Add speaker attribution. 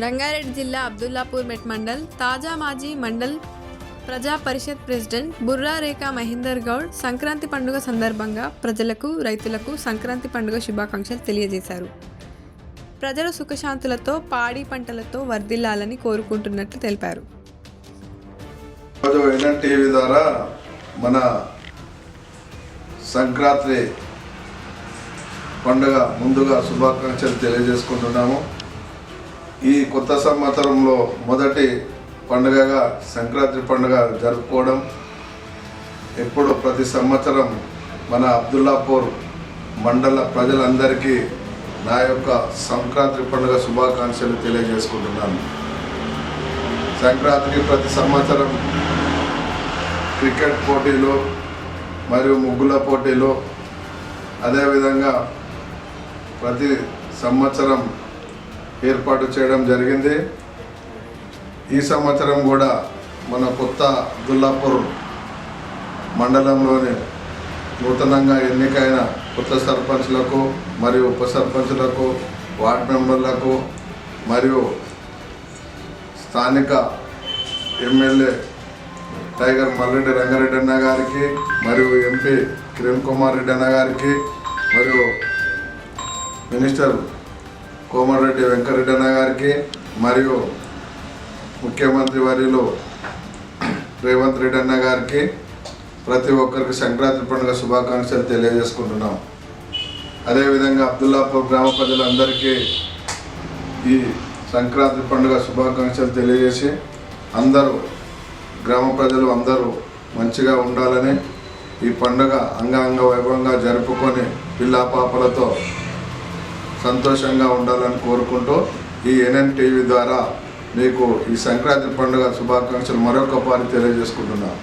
Speaker 1: రంగారెడ్డి జిల్లా అబ్దుల్లాపూర్ మెట్ మండల్ తాజా మాజీ మండల్ ప్రజా పరిషత్ ప్రెసిడెంట్ బుర్రా రేఖా మహేందర్ గౌడ్ సంక్రాంతి పండుగ సందర్భంగా ప్రజలకు రైతులకు సంక్రాంతి పండుగ శుభాకాంక్షలు తెలియజేశారు. ప్రజలు సుఖశాంతులతో పాడి పంటలతో వర్ధిల్లాలని కోరుకుంటున్నట్లు తెలిపారు.
Speaker 2: టీవీ ద్వారా మన సంక్రాంతి పండుగ ముందుగా శుభాకాంక్షలు తెలియజేసుకుంటున్నాము. ఈ కొత్త సంవత్సరంలో మొదటి పండుగగా సంక్రాంతి పండుగ జరుపుకోవడం ఎప్పుడు ప్రతి సంవత్సరం మన అబ్దుల్లాపూర్ మండల ప్రజలందరికీ నా యొక్క సంక్రాంతి పండుగ శుభాకాంక్షలు తెలియజేసుకుంటున్నాను. సంక్రాంతికి ప్రతి సంవత్సరం క్రికెట్ పోటీలు మరియు ముగ్గుల పోటీలు, అదేవిధంగా ప్రతి సంవత్సరం ఏర్పాటు చేయడం జరిగింది. ఈ సంవత్సరం కూడా మన కొత్త అబ్దుల్లాపూర్ మండలంలోని నూతనంగా ఎన్నికైన కొత్త సర్పంచ్లకు మరియు ఉప సర్పంచ్లకు, వార్డు మెంబర్లకు మరియు స్థానిక ఎమ్మెల్యే టైగర్ మల్రెడ్డి రంగారెడ్డి అన్న గారికి మరియు ఎంపీ కిరణ్ కుమార్ రెడ్డి అన్న గారికి మరియు మినిస్టర్ కోమటిరెడ్డి వెంకరెడ్డి అన్న గారికి మరియు ముఖ్యమంత్రి వర్యులు రేవంత్ రెడ్డి అన్న గారికి ప్రతి ఒక్కరికి సంక్రాంతి పండుగ శుభాకాంక్షలు తెలియజేసుకుంటున్నాం. అదేవిధంగా అబ్దుల్లాపూర్ గ్రామ ప్రజలందరికీ ఈ సంక్రాంతి పండుగ శుభాకాంక్షలు తెలియజేసి అందరూ గ్రామ ప్రజలు అందరూ మంచిగా ఉండాలని, ఈ పండుగ అంగ వైభవంగా జరుపుకొని పిల్లా పాపలతో సంతోషంగా ఉండాలని కోరుకుంటూ ఈ టీవీ ద్వారా మీకు ఈ సంక్రాంతి పండుగ శుభాకాంక్షలు మరొక పారి తెలియజేసుకుంటున్నాను.